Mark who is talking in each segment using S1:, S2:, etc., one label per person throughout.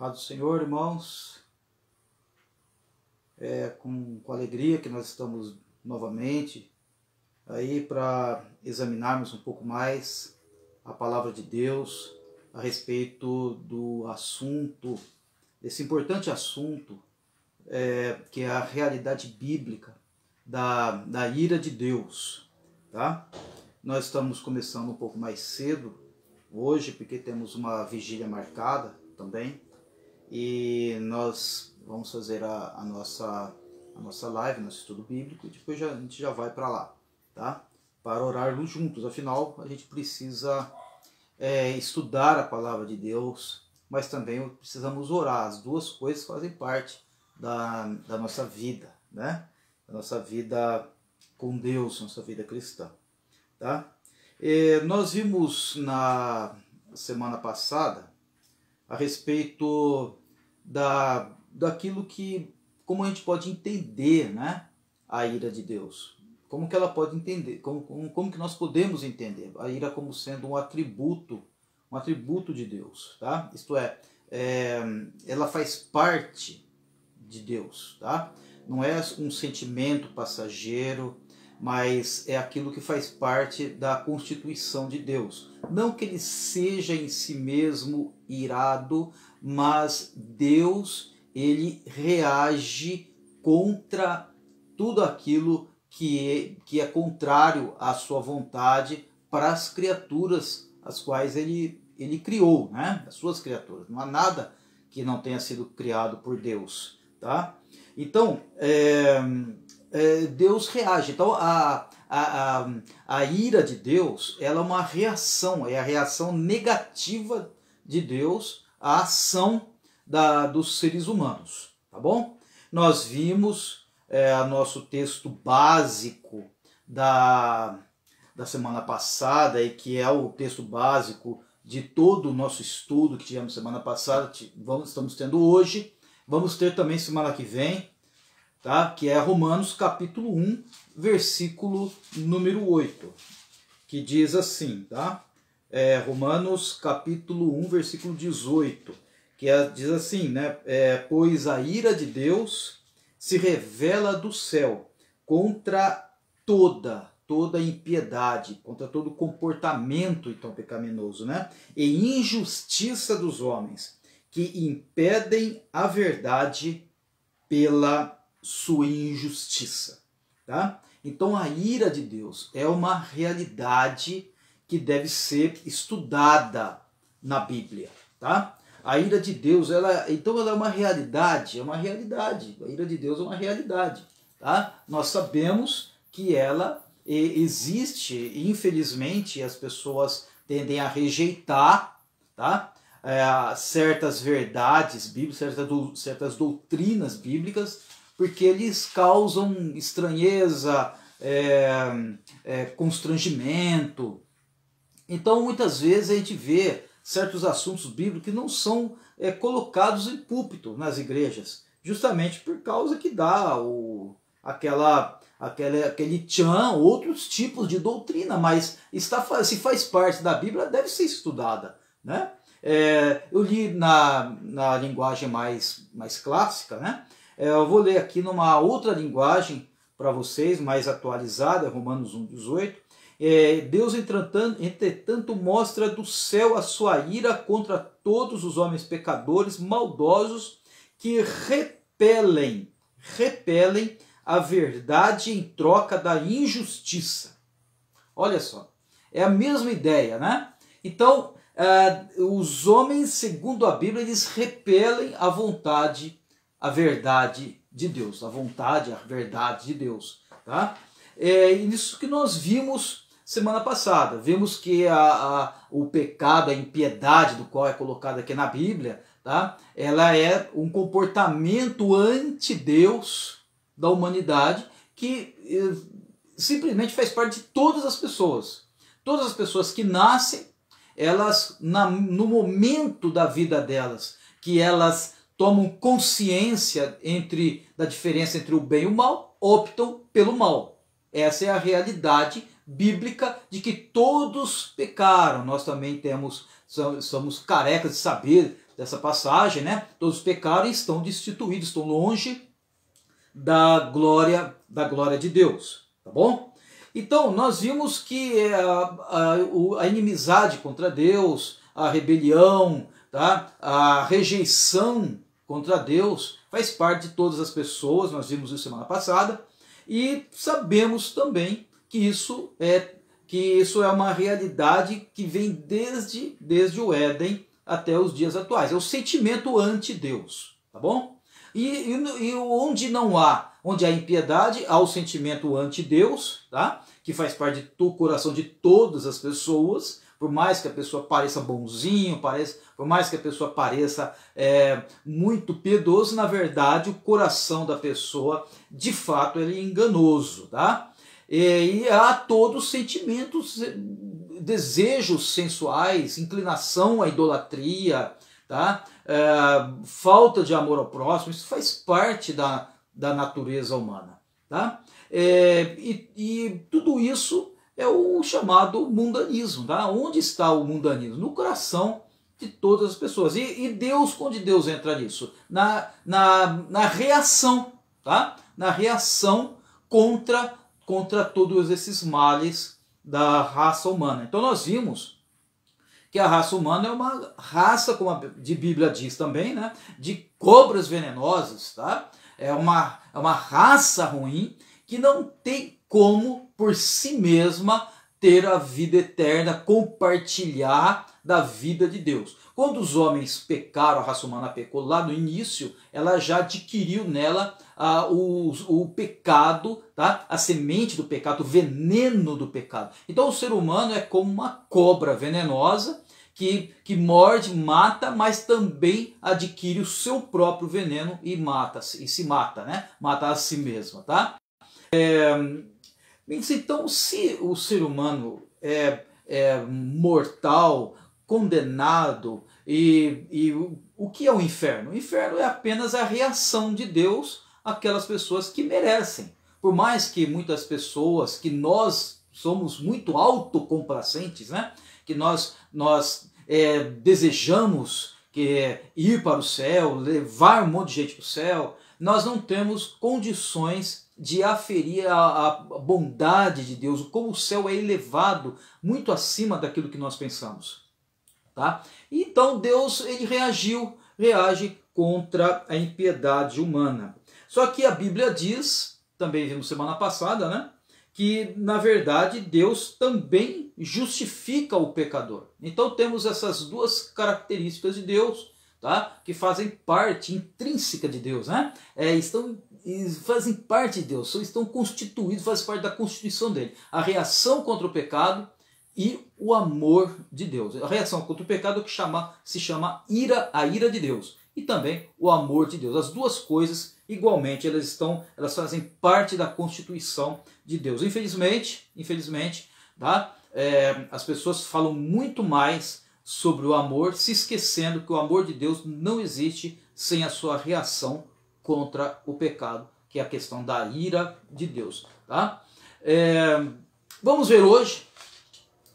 S1: Paz do Senhor, irmãos. É com alegria que nós estamos novamente aí para examinarmos um pouco mais a palavra de Deus a respeito do assunto, desse importante assunto, que é a realidade bíblica da ira de Deus, tá? Nós estamos começando um pouco mais cedo hoje, porque temos uma vigília marcada também, e nós vamos fazer a nossa live, nosso estudo bíblico, e depois a gente já vai para lá, tá? Para orarmos juntos. Afinal, a gente precisa estudar a palavra de Deus, mas também precisamos orar. As duas coisas fazem parte da nossa vida, né? Da nossa vida com Deus, nossa vida cristã, tá? Nós vimos na semana passada a respeito daquilo que, como a gente pode entender, né, a ira de Deus. Como que ela pode entender, como que nós podemos entender a ira como sendo um atributo de Deus, tá? Isto é, ela faz parte de Deus, tá? Não é um sentimento passageiro, mas é aquilo que faz parte da constituição de Deus. Não que ele seja em si mesmo irado, mas Deus, ele reage contra tudo aquilo que é contrário à sua vontade para as criaturas as quais ele criou, né? As suas criaturas. Não há nada que não tenha sido criado por Deus, tá? Então, Deus reage. Então, a ira de Deus, ela é uma reação, é a reação negativa de Deus à ação dos seres humanos, tá bom? Nós vimos nosso texto básico da semana passada, e que é o texto básico de todo o nosso estudo que tivemos semana passada, estamos tendo hoje, vamos ter também semana que vem, tá? Que é Romanos capítulo 1, versículo número 8, que diz assim, tá? Romanos capítulo 1, versículo 18, que diz assim, né? Pois a ira de Deus se revela do céu contra toda impiedade, contra todo comportamento então pecaminoso, né? E injustiça dos homens, que impedem a verdade pela sua injustiça, tá? Então a ira de Deus é uma realidade que deve ser estudada na Bíblia, tá? A ira de Deus, ela é uma realidade, a ira de Deus é uma realidade, tá? Nós sabemos que ela existe, infelizmente as pessoas tendem a rejeitar, tá? Certas verdades bíblicas, certas doutrinas bíblicas, porque eles causam estranheza, constrangimento. Então muitas vezes a gente vê certos assuntos bíblicos que não são colocados em púlpito nas igrejas, justamente por causa que dá aquele tchan, outros tipos de doutrina, mas se faz parte da Bíblia, deve ser estudada, né? Eu li na linguagem mais clássica, né? Eu vou ler aqui numa outra linguagem para vocês, mais atualizada, Romanos 1,18. Deus, entretanto, mostra do céu a sua ira contra todos os homens pecadores, maldosos, que repelem a verdade em troca da injustiça. Olha só, é a mesma ideia, né? Então, os homens, segundo a Bíblia, eles repelem a vontade, a verdade de Deus, a verdade de Deus, tá? Isso que nós vimos semana passada. Vimos que o pecado, a impiedade do qual é colocado aqui na Bíblia, tá? Ela é um comportamento anti-Deus da humanidade que simplesmente faz parte de todas as pessoas. Todas as pessoas que nascem, elas, no momento da vida delas, que elas tomam consciência da diferença entre o bem e o mal, optam pelo mal. Essa é a realidade bíblica de que todos pecaram. Nós também somos carecas de saber passagem, né? Todos pecaram e estão destituídos, estão longe da glória de Deus, tá bom? Então, nós vimos que a inimizade contra Deus, a rebelião, tá? A rejeição contra Deus faz parte de todas as pessoas, nós vimos isso semana passada, e sabemos também que isso é uma realidade que vem desde o Éden até os dias atuais. É o sentimento anti-Deus, tá bom? E onde não há, onde há impiedade, há o sentimento anti-Deus, tá? Que faz parte do coração de todas as pessoas, por mais que a pessoa pareça bonzinho, por mais que a pessoa pareça muito piedoso, na verdade o coração da pessoa, de fato, ele é enganoso, tá? E há todos os sentimentos, desejos sensuais, inclinação à idolatria, tá? Falta de amor ao próximo, isso faz parte da natureza humana, tá? E tudo isso é o chamado mundanismo, tá? Onde está o mundanismo? No coração de todas as pessoas. E Deus, onde Deus entra nisso? Na reação, tá? Na reação contra todos esses males da raça humana. Então nós vimos que a raça humana é uma raça, como a Bíblia diz também, né? De cobras venenosas, tá? É uma raça ruim que não tem como, por si mesma, ter a vida eterna, compartilhar da vida de Deus. Quando os homens pecaram, a raça humana pecou lá no início, ela já adquiriu nela o pecado, tá? A semente do pecado, o veneno do pecado. Então o ser humano é como uma cobra venenosa que morde, mata, mas também adquire o seu próprio veneno e se mata, né? Mata a si mesma, tá? Então, se o ser humano é mortal, condenado, e o que é o inferno? O inferno é apenas a reação de Deus àquelas pessoas que merecem. Por mais que muitas pessoas, que nós somos muito autocomplacentes, né? Que nós desejamos ir para o céu, levar um monte de gente para o céu, nós não temos condições de aferir a bondade de Deus, como o céu é elevado muito acima daquilo que nós pensamos, tá? Então Deus ele reage contra a impiedade humana. Só que a Bíblia diz, também vimos semana passada, né, que na verdade Deus também justifica o pecador. Então temos essas duas características de Deus, tá, que fazem parte intrínseca de Deus, né? Fazem parte de Deus, estão constituídos, fazem parte da constituição dele. A reação contra o pecado e o amor de Deus. A reação contra o pecado que se chama a ira de Deus. E também o amor de Deus. As duas coisas, igualmente, elas fazem parte da constituição de Deus. Infelizmente, tá? As pessoas falam muito mais sobre o amor, se esquecendo que o amor de Deus não existe sem a sua reação contra o pecado, que é a questão da ira de Deus, tá? Vamos ver hoje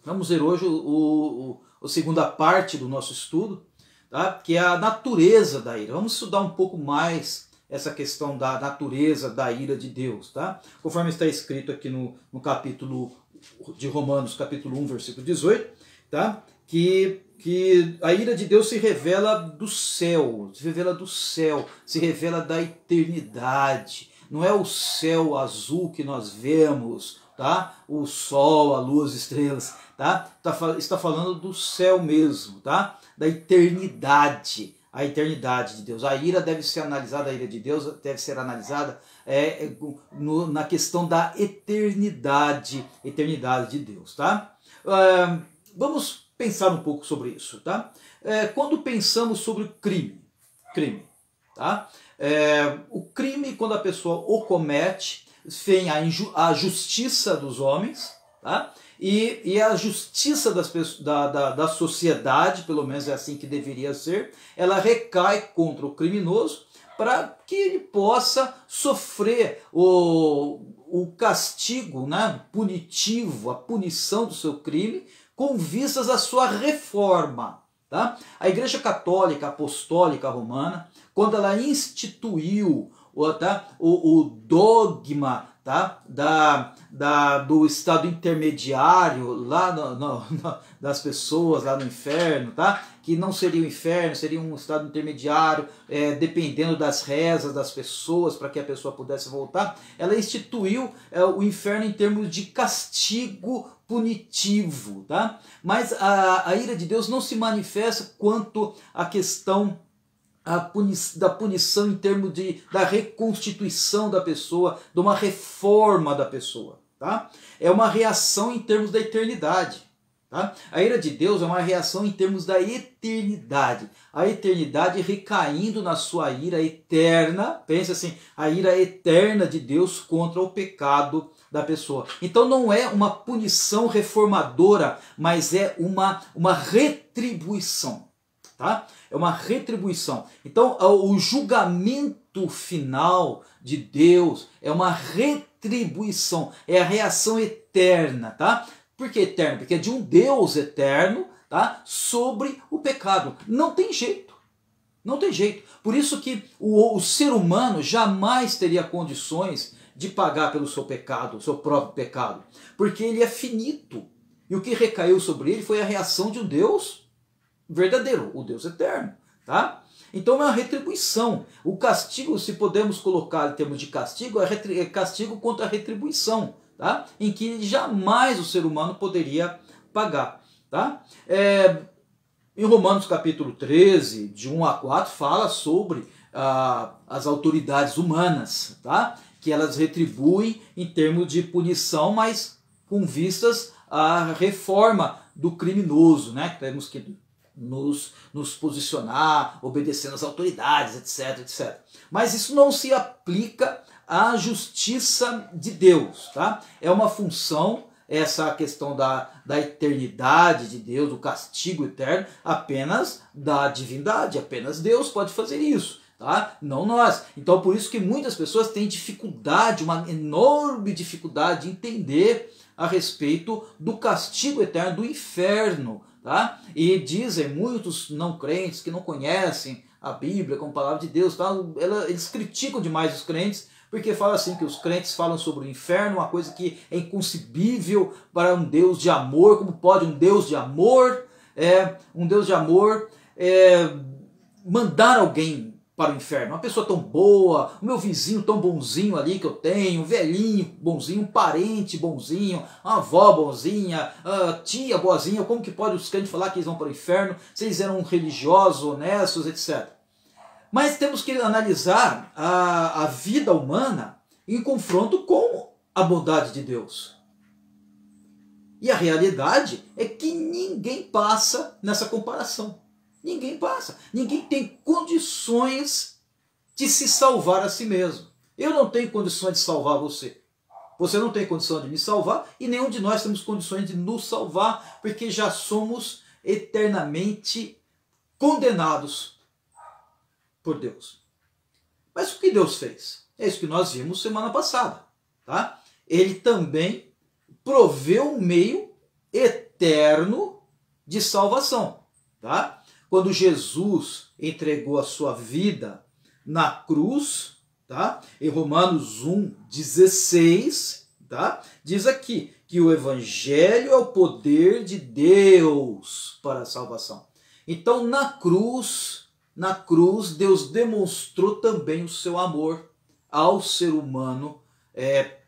S1: a segunda parte do nosso estudo, tá? Que é a natureza da ira. Vamos estudar um pouco mais essa questão da natureza da ira de Deus, tá? Conforme está escrito aqui no capítulo de Romanos, capítulo 1, versículo 18, tá? Que a ira de Deus se revela do céu, se revela da eternidade. Não é o céu azul que nós vemos, tá? O sol, a lua, as estrelas, tá? Está falando do céu mesmo, tá? Da eternidade, a eternidade de Deus. A ira deve ser analisada, a ira de Deus deve ser analisada na questão da eternidade de Deus, tá? Vamos pensar um pouco sobre isso, tá? Quando pensamos sobre o crime, tá? O crime, quando a pessoa o comete, vem a justiça dos homens, tá? E a justiça da sociedade, pelo menos é assim que deveria ser, ela recai contra o criminoso para que ele possa sofrer o castigo, né, punitivo, a punição do seu crime, com vistas à sua reforma, Tá? A Igreja Católica Apostólica Romana, quando ela instituiu o dogma, tá, do estado intermediário lá das pessoas lá no inferno, tá, que não seria o inferno, seria um estado intermediário, dependendo das rezas das pessoas para que a pessoa pudesse voltar, ela instituiu o inferno em termos de castigo punitivo, tá? Mas a ira de Deus não se manifesta quanto à questão da punição em termos da reconstituição da pessoa, de uma reforma da pessoa. Tá? É uma reação em termos da eternidade. Tá? A ira de Deus é uma reação em termos da eternidade. A eternidade recaindo na sua ira eterna, pensa assim, a ira eterna de Deus contra o pecado da pessoa. Então não é uma punição reformadora, mas é uma retribuição. Tá? É uma retribuição. Então, o julgamento final de Deus é uma retribuição, é a reação eterna. Tá? Por que eterno? Porque é de um Deus eterno, tá? Sobre o pecado. Não tem jeito. Não tem jeito. Por isso que o ser humano jamais teria condições de pagar pelo seu pecado, o seu próprio pecado. Porque ele é finito. E o que recaiu sobre ele foi a reação de um Deus verdadeiro, o Deus eterno, tá? Então é uma retribuição. O castigo, se podemos colocar em termos de castigo, é castigo contra a retribuição, tá? Em que jamais o ser humano poderia pagar, tá? Em Romanos capítulo 13, de 1 a 4, fala sobre as autoridades humanas, tá? Que elas retribuem em termos de punição, mas com vistas à reforma do criminoso, né? Temos que nos posicionar, obedecendo às autoridades, etc, etc. Mas isso não se aplica à justiça de Deus, tá? É uma função, essa questão da eternidade de Deus, do castigo eterno, apenas da divindade, apenas Deus pode fazer isso, tá? Não nós. Então por isso que muitas pessoas têm dificuldade, uma enorme dificuldade de entender a respeito do castigo eterno, do inferno, tá? E dizem muitos não crentes que não conhecem a Bíblia como palavra de Deus, tá? Eles criticam demais os crentes, porque falam assim que os crentes falam sobre o inferno, uma coisa que é inconcebível para um Deus de amor. Como pode um Deus de amor, mandar alguém para o inferno? Uma pessoa tão boa, o meu vizinho tão bonzinho ali que eu tenho, um velhinho bonzinho, um parente bonzinho, uma avó bonzinha, tia boazinha, como que pode os crentes falar que eles vão para o inferno se eles eram religiosos, honestos, etc. Mas temos que analisar a vida humana em confronto com a bondade de Deus. E a realidade é que ninguém passa nessa comparação. Ninguém passa. Ninguém tem condições de se salvar a si mesmo. Eu não tenho condições de salvar você. Você não tem condição de me salvar e nenhum de nós temos condições de nos salvar, porque já somos eternamente condenados por Deus. Mas o que Deus fez? É isso que nós vimos semana passada. Tá? Ele também proveu um meio eterno de salvação. Tá? Quando Jesus entregou a sua vida na cruz, tá? Em Romanos 1,16, tá? Diz aqui que o Evangelho é o poder de Deus para a salvação. Então na cruz, Deus demonstrou também o seu amor ao ser humano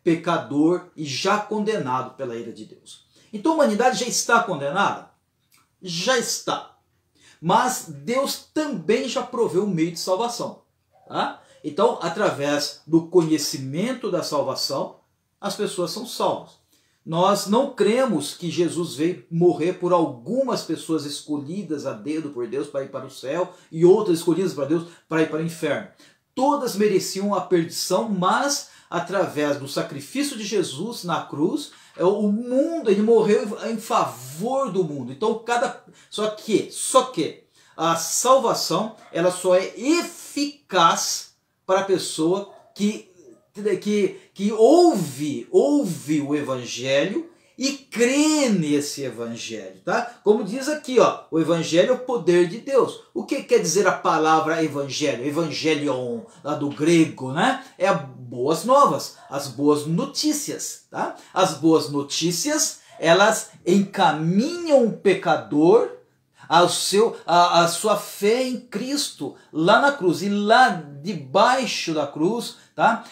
S1: pecador e já condenado pela ira de Deus. Então a humanidade já está condenada? Já está. Mas Deus também já proveu um meio de salvação. Tá? Então, através do conhecimento da salvação, as pessoas são salvas. Nós não cremos que Jesus veio morrer por algumas pessoas escolhidas a dedo por Deus para ir para o céu e outras escolhidas para Deus para ir para o inferno. Todas mereciam a perdição, mas através do sacrifício de Jesus na cruz, o mundo, ele morreu em favor do mundo. Então só que a salvação, ela só é eficaz para a pessoa que ouve o Evangelho e crê nesse evangelho, tá? Como diz aqui, ó, o evangelho é o poder de Deus. O que quer dizer a palavra evangelho? Evangelion, lá do grego, né? É boas novas, as boas notícias, tá? As boas notícias, elas encaminham o pecador a sua fé em Cristo lá na cruz. E lá debaixo da cruz, tá?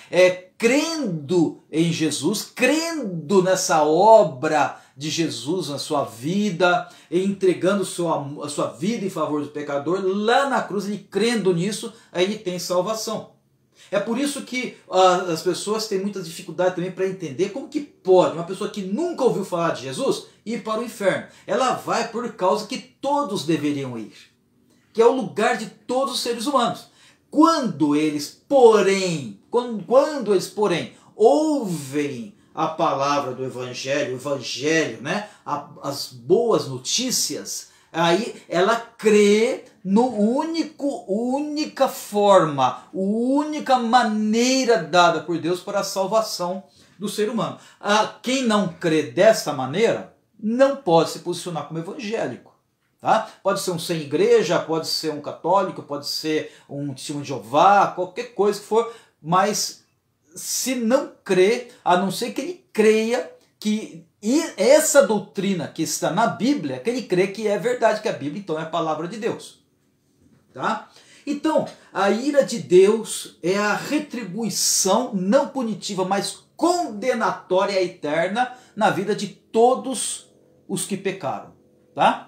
S1: Crendo em Jesus, crendo nessa obra de Jesus na sua vida, entregando a sua vida em favor do pecador, lá na cruz, ele crendo nisso, aí ele tem salvação. É por isso que as pessoas têm muita dificuldade também para entender como que pode uma pessoa que nunca ouviu falar de Jesus ir para o inferno. Ela vai por causa que todos deveriam ir, que é o lugar de todos os seres humanos. Quando eles, porém, ouvem a palavra do evangelho, né, as boas notícias, aí ela crê no única forma, única maneira dada por Deus para a salvação do ser humano. Quem não crê dessa maneira não pode se posicionar como evangélico. Tá? Pode ser um sem igreja, pode ser um católico, pode ser um testemunho de Jeová, qualquer coisa que for, mas se não crê, a não ser que ele creia que essa doutrina que está na Bíblia, que ele crê que é verdade, que a Bíblia então é a palavra de Deus. Tá? Então, a ira de Deus é a retribuição não punitiva, mas condenatória eterna na vida de todos os que pecaram. Tá?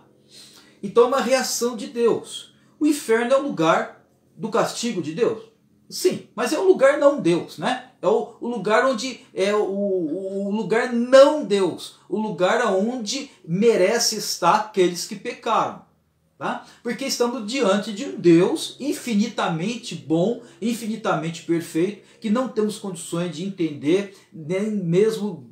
S1: Então é uma reação de Deus. O inferno é o lugar do castigo de Deus? Sim, mas é um lugar não Deus, né? É o lugar onde é o lugar não Deus, o lugar onde merece estar aqueles que pecaram. Tá? Porque estamos diante de um Deus infinitamente bom, infinitamente perfeito, que não temos condições de entender, nem mesmo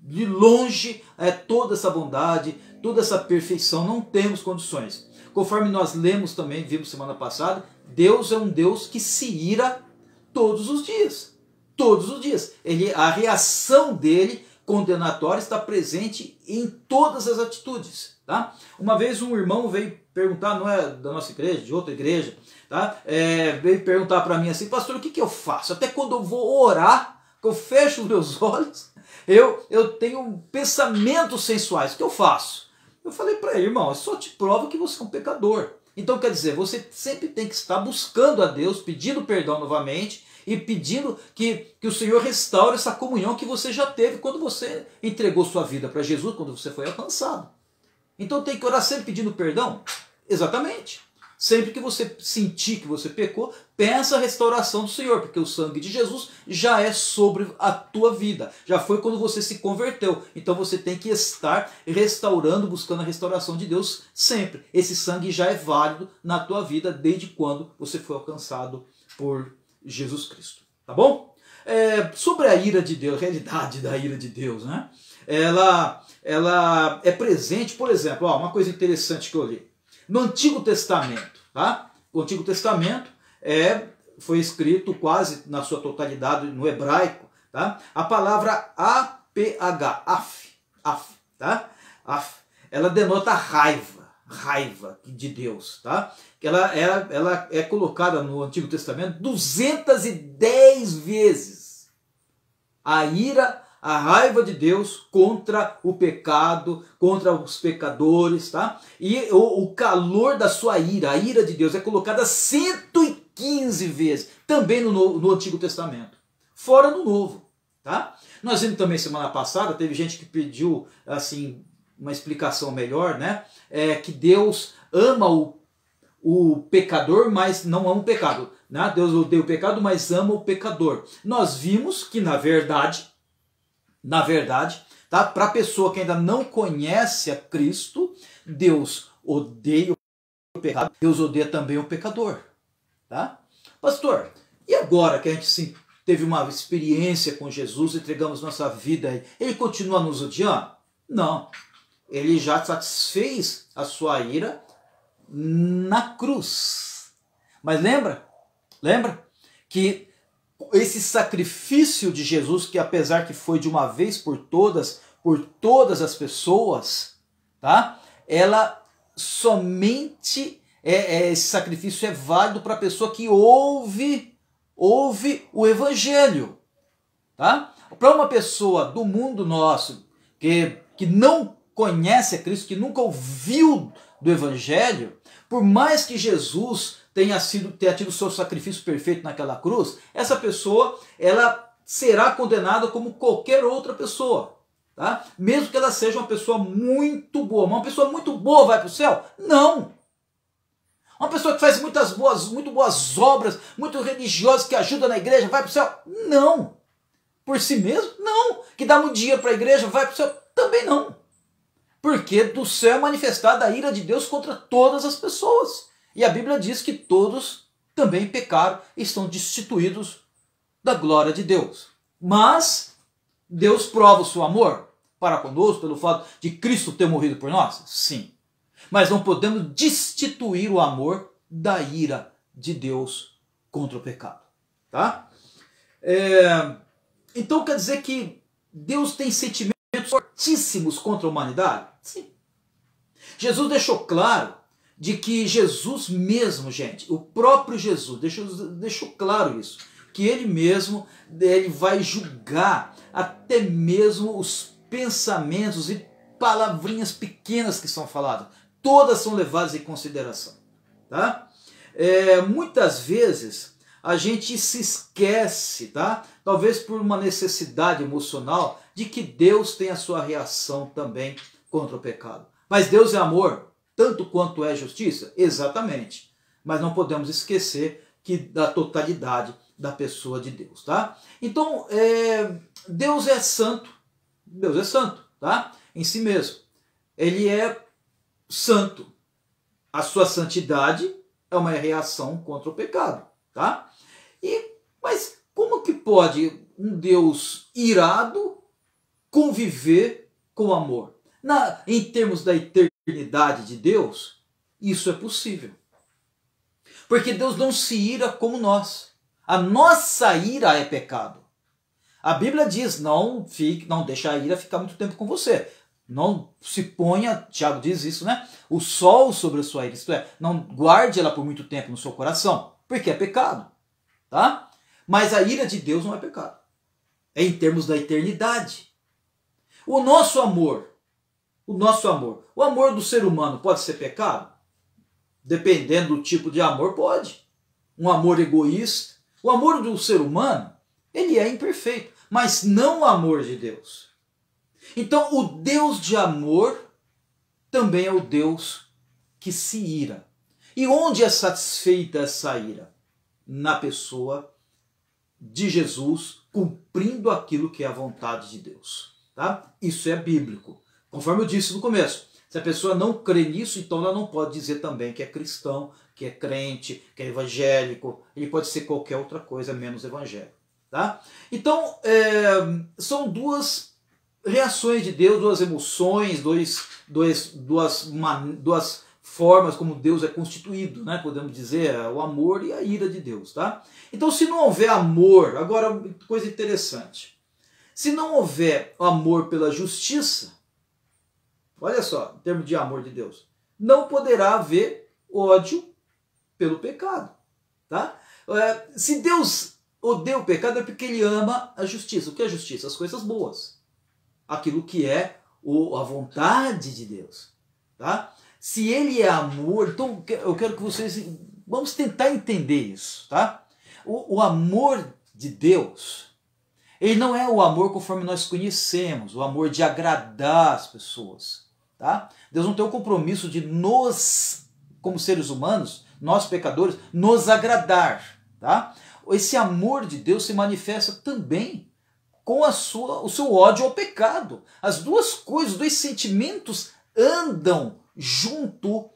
S1: de longe, toda essa bondade, toda essa perfeição, não temos condições. Conforme nós lemos também, vimos semana passada, Deus é um Deus que se ira todos os dias. Todos os dias. A reação dele condenatória está presente em todas as atitudes. Tá? Uma vez um irmão veio perguntar, não é da nossa igreja, de outra igreja, tá? Veio perguntar para mim assim, pastor, o que eu faço? Até quando eu vou orar, que eu fecho os meus olhos, eu tenho pensamentos sensuais, o que eu faço? Eu falei para ele, irmão, só te prova que você é um pecador. Então quer dizer, você sempre tem que estar buscando a Deus, pedindo perdão novamente e pedindo que o Senhor restaure essa comunhão que você já teve quando você entregou sua vida para Jesus, quando você foi alcançado. Então tem que orar sempre pedindo perdão? Exatamente. Sempre que você sentir que você pecou, peça a restauração do Senhor, porque o sangue de Jesus já é sobre a tua vida. Já foi quando você se converteu. Então você tem que estar restaurando, buscando a restauração de Deus sempre. Esse sangue já é válido na tua vida desde quando você foi alcançado por Jesus Cristo. Tá bom? Sobre a ira de Deus, a realidade da ira de Deus, né? Ela é presente, por exemplo, uma coisa interessante que eu li. No Antigo Testamento, tá? O Antigo Testamento foi escrito quase na sua totalidade no hebraico, tá? A palavra af, tá? Ela denota raiva de Deus, tá? Ela é colocada no Antigo Testamento 210 vezes. A raiva de Deus contra o pecado, contra os pecadores, tá? E o calor da sua ira, a ira de Deus é colocada 115 vezes, também no Antigo Testamento, fora no Novo, tá? Nós vimos também semana passada, teve gente que pediu assim uma explicação melhor, né? Que Deus ama o pecador, mas não ama o pecado, né? Deus odeia o pecado, mas ama o pecador. Nós vimos que na verdade, tá? Para a pessoa que ainda não conhece a Cristo, Deus odeia o pecado, Deus odeia também o pecador. Tá? Pastor, e agora que a gente teve uma experiência com Jesus, entregamos nossa vida a Ele, Ele continua nos odiando? Não. Ele já satisfez a sua ira na cruz. Mas lembra que esse sacrifício de Jesus, que apesar que foi de uma vez por todas, por todas as pessoas, tá? Ela somente esse sacrifício é válido para a pessoa que ouve o evangelho, tá? Para uma pessoa do mundo nosso que não conhece a Cristo, que nunca ouviu do evangelho, por mais que Jesus tenha tido o seu sacrifício perfeito naquela cruz, essa pessoa ela será condenada como qualquer outra pessoa, tá? Mesmo que ela seja uma pessoa muito boa. Uma pessoa muito boa vai para o céu? Não! Uma pessoa que faz muito boas obras, muito religiosa, que ajuda na igreja, vai para o céu? Não! Por si mesmo? Não! Que dá muito dinheiro para a igreja, vai para o céu? Também não! Porque do céu é manifestada a ira de Deus contra todas as pessoas. E a Bíblia diz que todos também pecaram e estão destituídos da glória de Deus. Mas Deus prova o seu amor para conosco pelo fato de Cristo ter morrido por nós? Sim. Mas não podemos destituir o amor da ira de Deus contra o pecado. Tá? Então quer dizer que Deus tem sentimentos fortíssimos contra a humanidade? Sim. Jesus deixou claro de que Jesus mesmo, gente, o próprio Jesus, deixou claro isso, que ele mesmo ele vai julgar até mesmo os pensamentos e palavrinhas pequenas que são faladas. Todas são levadas em consideração. Tá? Muitas vezes a gente se esquece, tá? Talvez por uma necessidade emocional, de que Deus tem a sua reação também contra o pecado. Mas Deus é amor, tanto quanto é justiça? Exatamente. Mas não podemos esquecer da totalidade da pessoa de Deus. Tá? Então, Deus é santo. Deus é santo, tá? Em si mesmo. Ele é santo. A sua santidade é uma reação contra o pecado, tá? Mas como que pode um Deus irado conviver com o amor? Em termos da eternidade de Deus, isso é possível. Porque Deus não se ira como nós. A nossa ira é pecado. A Bíblia diz, não deixa a ira ficar muito tempo com você. Não se ponha, Tiago diz isso, né? O sol sobre a sua ira, isto é, não guarde ela por muito tempo no seu coração, porque é pecado, tá? Mas a ira de Deus não é pecado. É em termos da eternidade. O amor do ser humano pode ser pecado? Dependendo do tipo de amor, pode. Um amor egoísta. O amor do ser humano, ele é imperfeito, mas não o amor de Deus. Então, o Deus de amor também é o Deus que se ira. E onde é satisfeita essa ira? Na pessoa de Jesus, cumprindo aquilo que é a vontade de Deus. Tá? Isso é bíblico. Conforme eu disse no começo, se a pessoa não crê nisso, então ela não pode dizer também que é cristão, que é crente, que é evangélico. Ele pode ser qualquer outra coisa menos evangélico. Tá? Então, são duas reações de Deus, duas emoções, duas formas como Deus é constituído, né? Podemos dizer, o amor e a ira de Deus. Tá? Então, se não houver amor, agora, coisa interessante, se não houver amor pela justiça, olha só, em termos de amor de Deus, não poderá haver ódio pelo pecado. Tá? Se Deus odeia o pecado é porque ele ama a justiça. O que é justiça? As coisas boas. Aquilo que é a vontade de Deus. Tá? Se ele é amor, então eu quero que vocês... Vamos tentar entender isso. Tá? O amor de Deus, ele não é o amor conforme nós conhecemos, o amor de agradar as pessoas. Tá? Deus não tem o compromisso de nos, como seres humanos, nós pecadores, nos agradar. Tá? Esse amor de Deus se manifesta também com o seu ódio ao pecado. As duas coisas, os dois sentimentos andam junto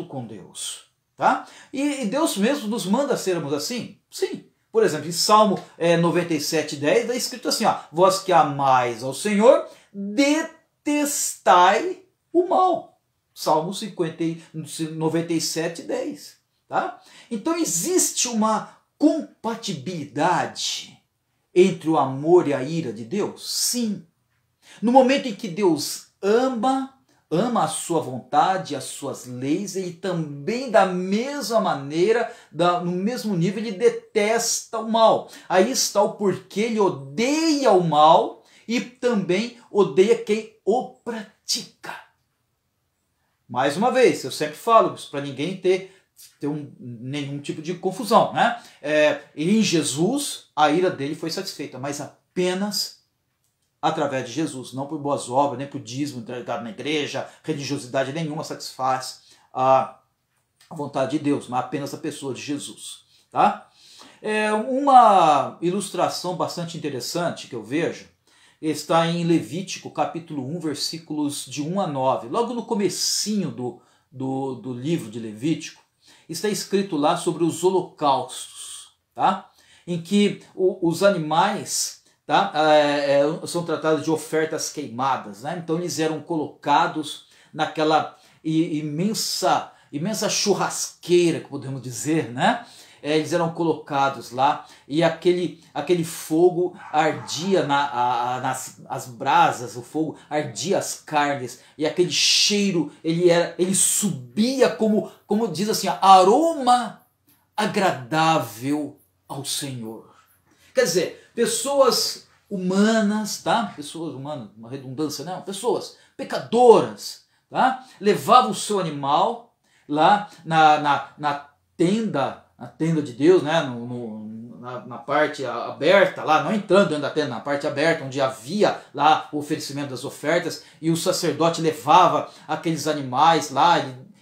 S1: com Deus. Tá? E Deus mesmo nos manda sermos assim? Sim. Por exemplo, em Salmo 97:10 está escrito assim, ó, vós que amais ao Senhor, detestai o mal. Salmo 97:10. Tá? Então existe uma compatibilidade entre o amor e a ira de Deus? Sim. No momento em que Deus ama a sua vontade, as suas leis, ele também, da mesma maneira, no mesmo nível, ele detesta o mal. Aí está o porquê ele odeia o mal e também odeia quem o pratica. Mais uma vez, eu sempre falo isso para ninguém ter nenhum tipo de confusão, né? Em Jesus, a ira dele foi satisfeita, mas apenas através de Jesus, não por boas obras, nem por dízimo entregado na igreja, religiosidade nenhuma satisfaz a vontade de Deus, mas apenas a pessoa de Jesus. Tá? Uma ilustração bastante interessante que eu vejo está em Levítico, capítulo 1, versículos de 1 a 9. Logo no comecinho do livro de Levítico, está escrito lá sobre os holocaustos, tá? Em que os animais, tá? São tratados de ofertas queimadas, né? Então eles eram colocados naquela imensa churrasqueira, que podemos dizer, né? Eles eram colocados lá e aquele fogo ardia nas brasas, o fogo ardia as carnes e aquele cheiro ele subia como diz assim, aroma agradável ao Senhor. Quer dizer, pessoas humanas, tá? Pessoas humanas, uma redundância, não, pessoas pecadoras, tá? Levavam o seu animal lá na tenda de Deus, né? Na parte aberta, lá, não entrando dentro da tenda, na parte aberta, onde havia lá o oferecimento das ofertas, e o sacerdote levava aqueles animais lá,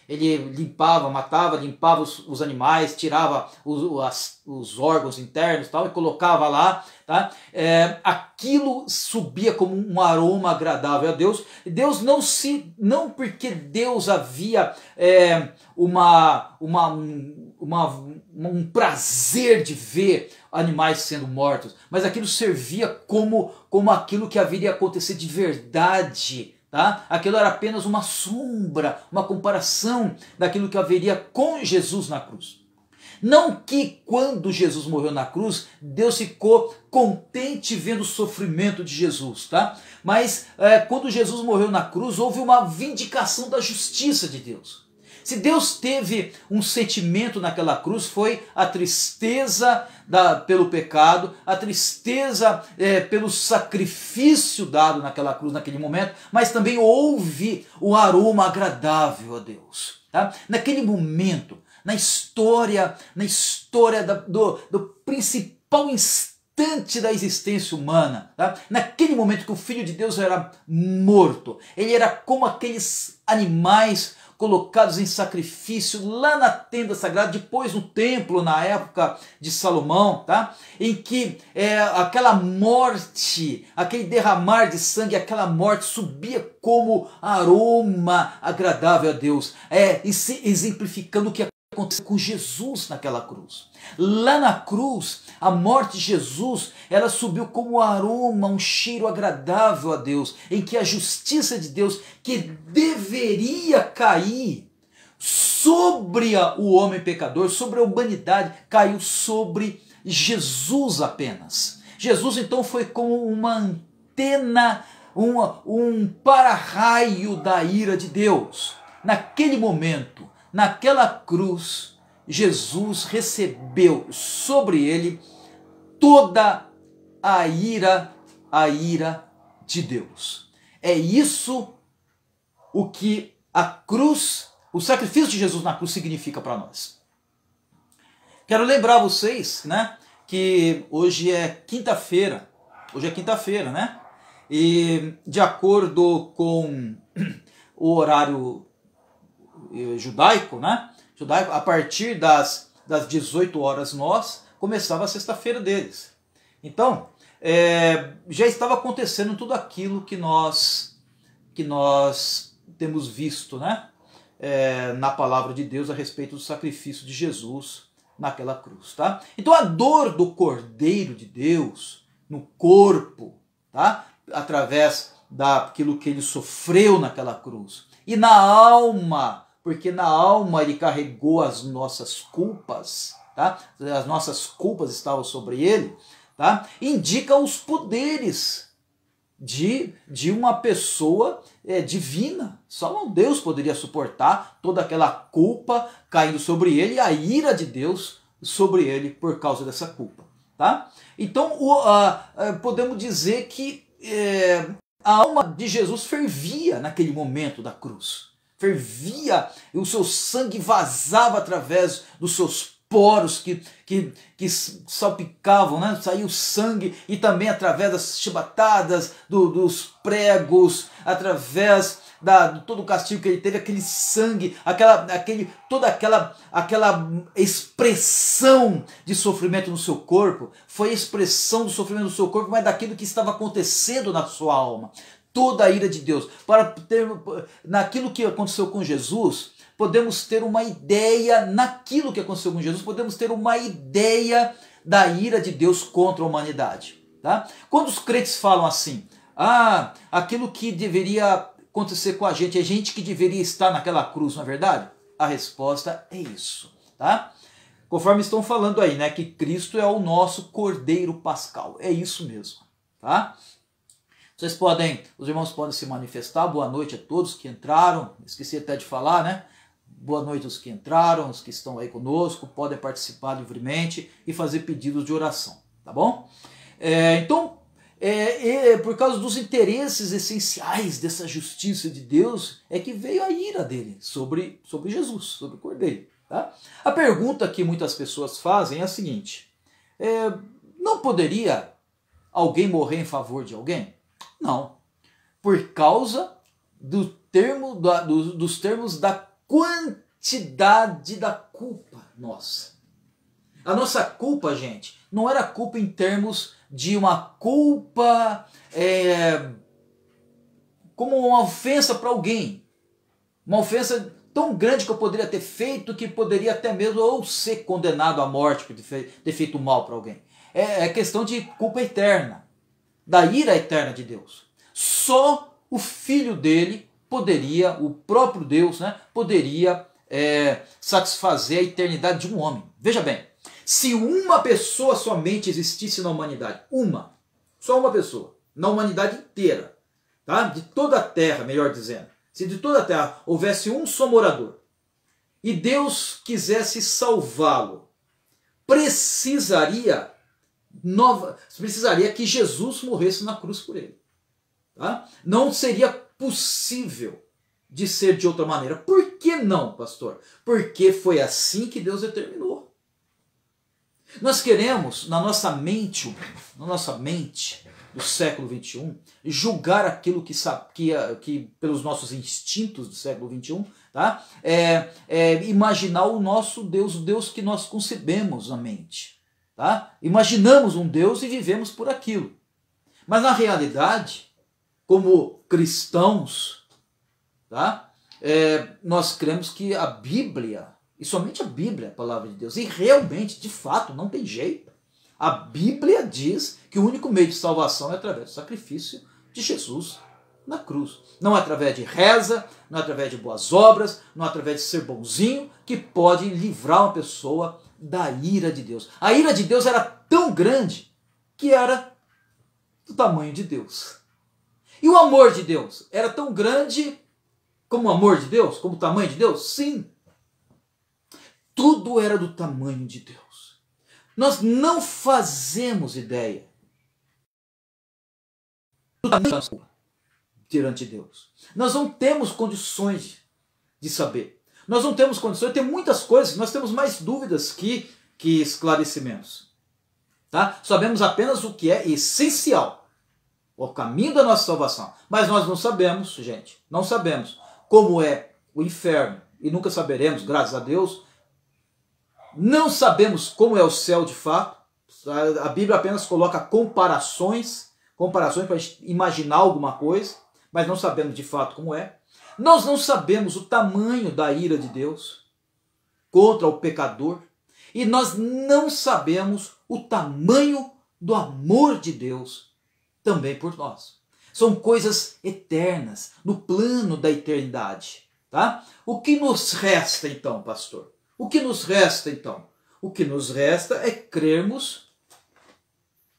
S1: ele limpava, matava, limpava os animais, tirava os órgãos internos, tal, e colocava lá, tá? Aquilo subia como um aroma agradável a Deus. Deus não porque Deus havia um prazer de ver animais sendo mortos, mas aquilo servia como aquilo que haveria acontecer de verdade. Tá? Aquilo era apenas uma sombra, uma comparação daquilo que haveria com Jesus na cruz. Não que quando Jesus morreu na cruz, Deus ficou contente vendo o sofrimento de Jesus, tá? Mas quando Jesus morreu na cruz, houve uma vindicação da justiça de Deus. Se Deus teve um sentimento naquela cruz, foi a tristeza pelo pecado, a tristeza pelo sacrifício dado naquela cruz, naquele momento, mas também houve o aroma agradável a Deus. Tá? Naquele momento, na história do principal instante da existência humana, tá? Naquele momento que o Filho de Deus era morto, ele era como aqueles animais colocados em sacrifício lá na tenda sagrada, depois no templo, na época de Salomão, tá? Em que aquela morte, aquele derramar de sangue, aquela morte subia como aroma agradável a Deus, exemplificando o que aconteceu com Jesus naquela cruz. Lá na cruz, a morte de Jesus, ela subiu como aroma, um cheiro agradável a Deus, em que a justiça de Deus, que deveria cair sobre o homem pecador, sobre a humanidade, caiu sobre Jesus apenas. Jesus então foi como uma antena, um para-raio da ira de Deus. Naquele momento, naquela cruz, Jesus recebeu sobre ele toda a ira de Deus. É isso o que a cruz, o sacrifício de Jesus na cruz significa para nós. Quero lembrar vocês, né, que hoje é quinta-feira, né? E de acordo com o horário judaico, né? A partir das 18 horas começava a sexta-feira deles. Então, já estava acontecendo tudo aquilo que nós temos visto, né? Na palavra de Deus a respeito do sacrifício de Jesus naquela cruz. Tá? Então a dor do Cordeiro de Deus no corpo, tá? Através daquilo que ele sofreu naquela cruz, e na alma, porque na alma ele carregou as nossas culpas, tá? As nossas culpas estavam sobre ele, tá? Indica os poderes de uma pessoa divina. Só um Deus poderia suportar toda aquela culpa caindo sobre ele e a ira de Deus sobre ele por causa dessa culpa. Tá? Então podemos dizer que a alma de Jesus fervia naquele momento da cruz. Fervia, e o seu sangue vazava através dos seus poros que salpicavam, né? Saiu sangue, e também através das chibatadas, dos pregos, através de todo o castigo que ele teve, aquele sangue, toda aquela expressão de sofrimento no seu corpo, foi a expressão do sofrimento no seu corpo, mas daquilo que estava acontecendo na sua alma. Toda a ira de Deus. Naquilo que aconteceu com Jesus, podemos ter uma ideia, naquilo que aconteceu com Jesus, podemos ter uma ideia da ira de Deus contra a humanidade. Tá? Quando os crentes falam assim, aquilo que deveria acontecer com a gente, é gente que deveria estar naquela cruz, não é verdade? A resposta é isso. Tá? Conforme estão falando aí, né, que Cristo é o nosso Cordeiro Pascal. É isso mesmo. Tá? Os irmãos podem se manifestar. Boa noite a todos que entraram. Esqueci até de falar, né? Boa noite aos que entraram, os que estão aí conosco. Podem participar livremente e fazer pedidos de oração, tá bom? Então, por causa dos interesses essenciais dessa justiça de Deus, é que veio a ira dele sobre Jesus, sobre o Cordeiro. Tá? A pergunta que muitas pessoas fazem é a seguinte: não poderia alguém morrer em favor de alguém? Não, por causa dos termos da quantidade da culpa nossa. A nossa culpa, gente, não era culpa em termos de uma culpa como uma ofensa para alguém. Uma ofensa tão grande que eu poderia ter feito que poderia até mesmo ou ser condenado à morte por ter feito mal para alguém. É questão de culpa eterna, da ira eterna de Deus. Só o Filho dele poderia, o próprio Deus, né, poderia satisfazer a eternidade de um homem. Veja bem, se uma pessoa somente existisse na humanidade, só uma pessoa, na humanidade inteira, tá? De toda a terra, melhor dizendo, se de toda a terra houvesse um só morador, e Deus quisesse salvá-lo, precisaria que Jesus morresse na cruz por ele. Tá? Não seria possível de ser de outra maneira. Por que não, pastor? Porque foi assim que Deus determinou. Nós queremos, na nossa mente do século XXI, julgar aquilo que pelos nossos instintos do século XXI, tá? Imaginar o nosso Deus, o Deus que nós concebemos na mente. Tá? Imaginamos um Deus e vivemos por aquilo. Mas na realidade, como cristãos, tá? Nós cremos que a Bíblia, e somente a Bíblia é a palavra de Deus, e realmente, de fato, não tem jeito. A Bíblia diz que o único meio de salvação é através do sacrifício de Jesus na cruz. Não é através de reza, não é através de boas obras, não é através de ser bonzinho que pode livrar uma pessoa da ira de Deus. A ira de Deus era tão grande que era do tamanho de Deus. E o amor de Deus era tão grande como o amor de Deus, como o tamanho de Deus? Sim. Tudo era do tamanho de Deus. Nós não fazemos ideia do tamanho perante Deus. Nós não temos condições de saber. Nós não temos condições, tem muitas coisas, nós temos mais dúvidas que esclarecimentos. Tá? Sabemos apenas o que é essencial, o caminho da nossa salvação. Mas nós não sabemos, gente, não sabemos como é o inferno, e nunca saberemos, graças a Deus. Não sabemos como é o céu de fato. A Bíblia apenas coloca comparações para a gente imaginar alguma coisa, mas não sabemos de fato como é. Nós não sabemos o tamanho da ira de Deus contra o pecador, e nós não sabemos o tamanho do amor de Deus também por nós. São coisas eternas, no plano da eternidade. Tá? O que nos resta então, pastor? O que nos resta então? O que nos resta é crermos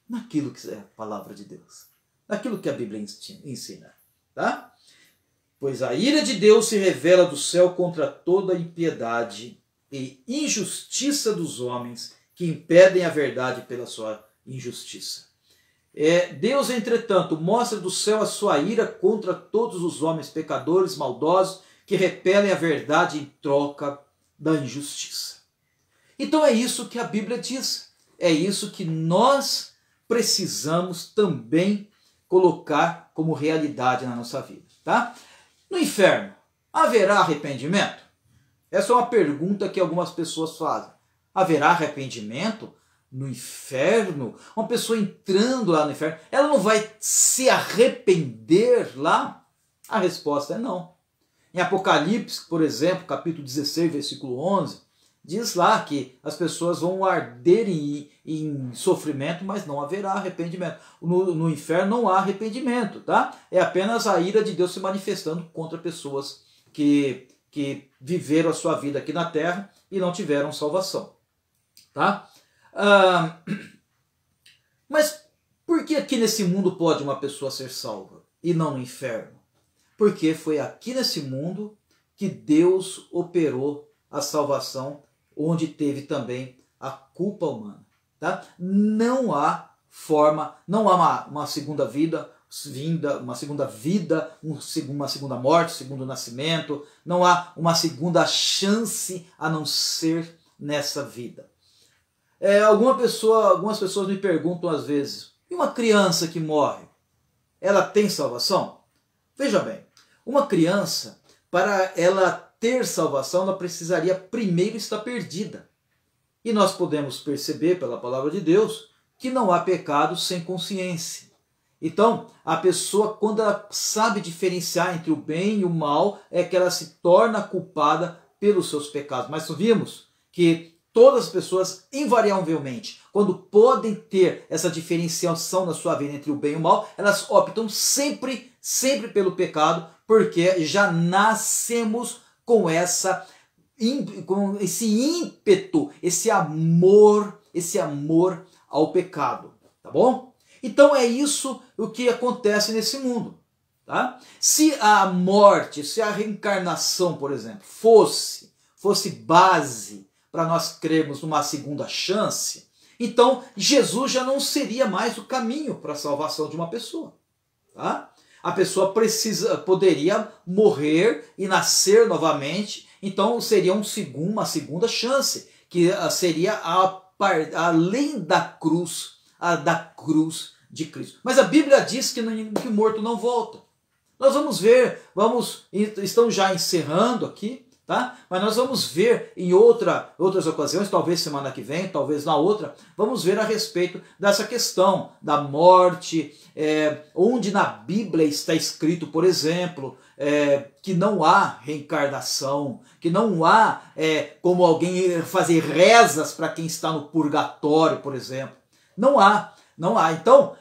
S1: naquilo que é a palavra de Deus. naquilo que a Bíblia ensina, tá? Pois a ira de Deus se revela do céu contra toda a impiedade e injustiça dos homens que impedem a verdade pela sua injustiça. Deus, entretanto, mostra do céu a sua ira contra todos os homens pecadores, maldosos, que repelem a verdade em troca da injustiça. Então é isso que a Bíblia diz. É isso que nós precisamos também colocar como realidade na nossa vida, tá? No inferno, haverá arrependimento? Essa é uma pergunta que algumas pessoas fazem. Haverá arrependimento no inferno? Uma pessoa entrando lá no inferno, ela não vai se arrepender lá? A resposta é não. Em Apocalipse, por exemplo, capítulo 16, versículo 11, diz lá que as pessoas vão arder em sofrimento, mas não haverá arrependimento. No inferno não há arrependimento, tá? É apenas a ira de Deus se manifestando contra pessoas que viveram a sua vida aqui na terra e não tiveram salvação, tá? Mas por que aqui nesse mundo pode uma pessoa ser salva e não no inferno? Porque foi aqui nesse mundo que Deus operou a salvação, onde teve também a culpa humana, tá? Não há forma, não há uma segunda vida, uma segunda morte, segundo nascimento, não há uma segunda chance a não ser nessa vida. Algumas pessoas me perguntam às vezes, e uma criança que morre, ela tem salvação? Veja bem, uma criança, para ela ter salvação, ela precisaria primeiro estar perdida. E nós podemos perceber pela palavra de Deus que não há pecado sem consciência. Então, a pessoa, quando ela sabe diferenciar entre o bem e o mal, é que ela se torna culpada pelos seus pecados. Mas vimos que todas as pessoas, invariavelmente, quando podem ter essa diferenciação na sua vida entre o bem e o mal, elas optam sempre pelo pecado, porque já nascemos com esse ímpeto, esse amor ao pecado, tá bom? Então é isso o que acontece nesse mundo, tá? Se a morte, se a reencarnação, por exemplo, fosse base para nós crermos numa segunda chance, então Jesus já não seria mais o caminho para a salvação de uma pessoa, tá? A pessoa poderia morrer e nascer novamente, então seria uma segunda chance, que seria além da cruz de Cristo. Mas a Bíblia diz que o morto não volta. Nós vamos ver, estamos já encerrando aqui, tá? Mas nós vamos ver em outras ocasiões, talvez semana que vem, talvez na outra, vamos ver a respeito dessa questão da morte, onde na Bíblia está escrito, por exemplo, que não há reencarnação, que não há como alguém fazer rezas para quem está no purgatório, por exemplo. Não há. Então,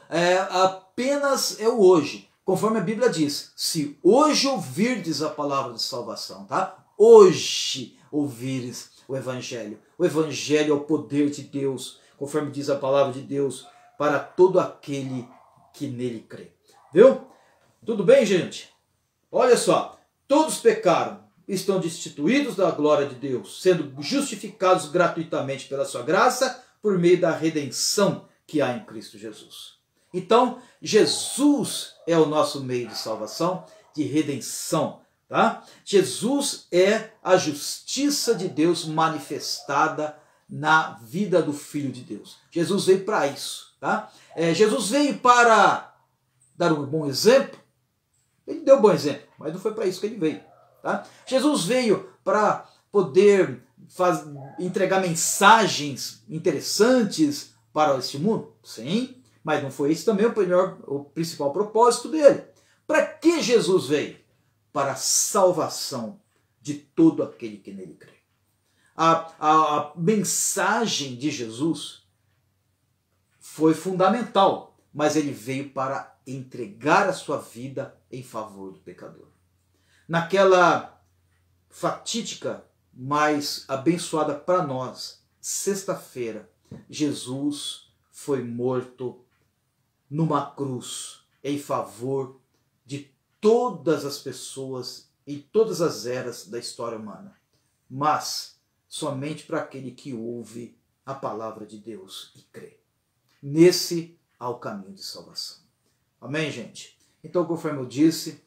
S1: apenas é o hoje. Conforme a Bíblia diz, se hoje ouvirdes a palavra de salvação, tá? Hoje ouvires o Evangelho. O Evangelho é o poder de Deus, conforme diz a palavra de Deus, para todo aquele que nele crê. Viu? Tudo bem, gente? Olha só, todos pecaram, estão destituídos da glória de Deus, sendo justificados gratuitamente pela sua graça, por meio da redenção que há em Cristo Jesus. Então, Jesus é o nosso meio de salvação, de redenção, tá? Jesus é a justiça de Deus manifestada na vida do Filho de Deus. Jesus veio para isso, tá? Jesus veio para dar um bom exemplo. Ele deu um bom exemplo, mas não foi para isso que ele veio, tá? Jesus veio para poder entregar mensagens interessantes para este mundo? Sim, mas não foi esse também o principal propósito dele. Para que Jesus veio? Para a salvação de todo aquele que nele crê. A mensagem de Jesus foi fundamental, mas ele veio para entregar a sua vida em favor do pecador. Naquela fatídica, mas abençoada para nós, sexta-feira, Jesus foi morto numa cruz em favor de todas as pessoas em todas as eras da história humana, mas somente para aquele que ouve a palavra de Deus e crê. Nesse há o caminho de salvação. Amém, gente? Então, conforme eu disse,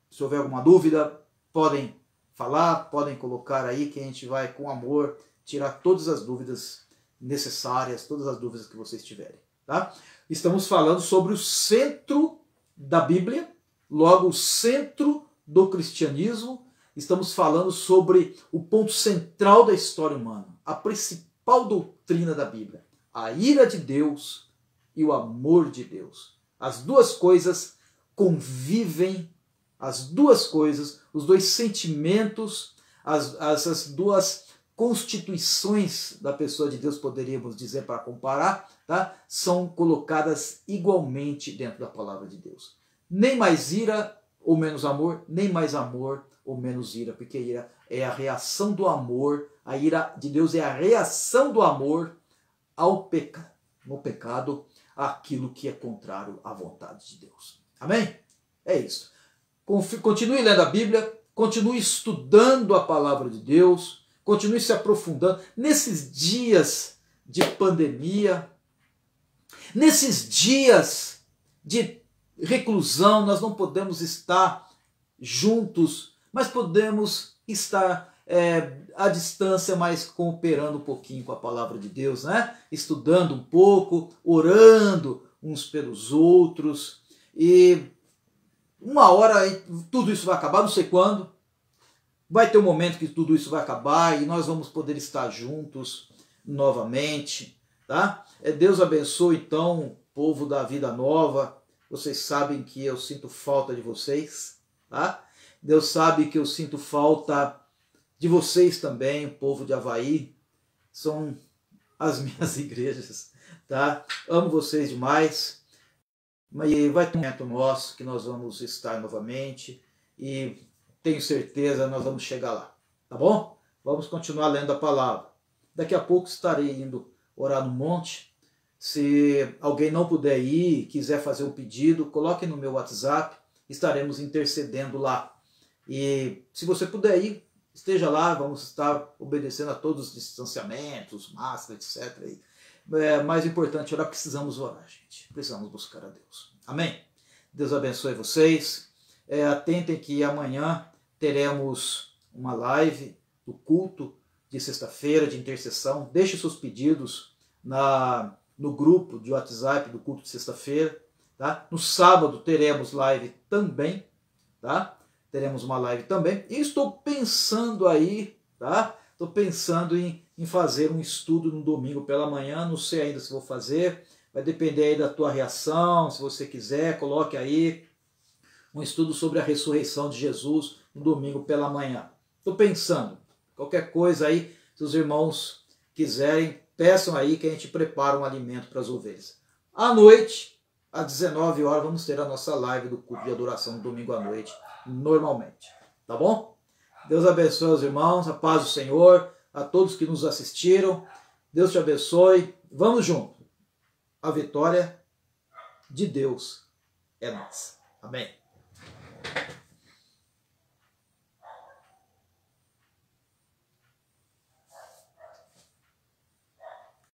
S1: se houver alguma dúvida, podem falar, podem colocar aí, que a gente vai, com amor, tirar todas as dúvidas necessárias, todas as dúvidas que vocês tiverem. Tá? Estamos falando sobre o centro da Bíblia, logo o centro do cristianismo. Estamos falando sobre o ponto central da história humana, a principal doutrina da Bíblia, a ira de Deus e o amor de Deus. As duas coisas convivem, as duas coisas, os dois sentimentos, as duas constituições da pessoa de Deus, poderíamos dizer para comparar, tá? São colocadas igualmente dentro da palavra de Deus. Nem mais ira ou menos amor, nem mais amor ou menos ira, porque ira é a reação do amor, a ira de Deus é a reação do amor ao pecado, no pecado, aquilo que é contrário à vontade de Deus. Amém? É isso. Continue lendo a Bíblia, continue estudando a palavra de Deus, continue se aprofundando. Nesses dias de pandemia, nesses dias de reclusão, nós não podemos estar juntos, mas podemos estar à distância, mas cooperando um pouquinho com a palavra de Deus, né? Estudando um pouco, orando uns pelos outros, e uma hora tudo isso vai acabar, não sei quando, vai ter um momento que tudo isso vai acabar e nós vamos poder estar juntos novamente, tá? Deus abençoe então o povo da Vida Nova. Vocês sabem que eu sinto falta de vocês, tá? Deus sabe que eu sinto falta de vocês também, o povo de Avaí. São as minhas igrejas, tá? Amo vocês demais. Mas vai ter um momento nosso que nós vamos estar novamente e tenho certeza nós vamos chegar lá, tá bom? Vamos continuar lendo a palavra. Daqui a pouco estarei indo orar no monte. Se alguém não puder ir, quiser fazer um pedido, coloque no meu WhatsApp, estaremos intercedendo lá. E se você puder ir, esteja lá, vamos estar obedecendo a todos os distanciamentos, máscara, etc. Mais importante, orar, precisamos orar, gente. Precisamos buscar a Deus. Amém? Deus abençoe vocês. Atentem que amanhã teremos uma live do culto de sexta-feira, de intercessão. Deixe seus pedidos no grupo de WhatsApp do culto de sexta-feira. Tá? No sábado teremos live também. Tá? Teremos uma live também. E estou pensando aí, tá? Estou pensando em fazer um estudo no domingo pela manhã. Não sei ainda se vou fazer. Vai depender aí da tua reação. Se você quiser, coloque aí um estudo sobre a ressurreição de Jesus no domingo pela manhã. Estou pensando. Qualquer coisa aí, se os irmãos quiserem, peçam aí que a gente prepara um alimento para as ovelhas. À noite, às 19 horas, vamos ter a nossa live do culto de adoração no domingo à noite, normalmente. Tá bom? Deus abençoe os irmãos, a paz do Senhor, a todos que nos assistiram. Deus te abençoe. Vamos junto. A vitória de Deus é nossa. Amém.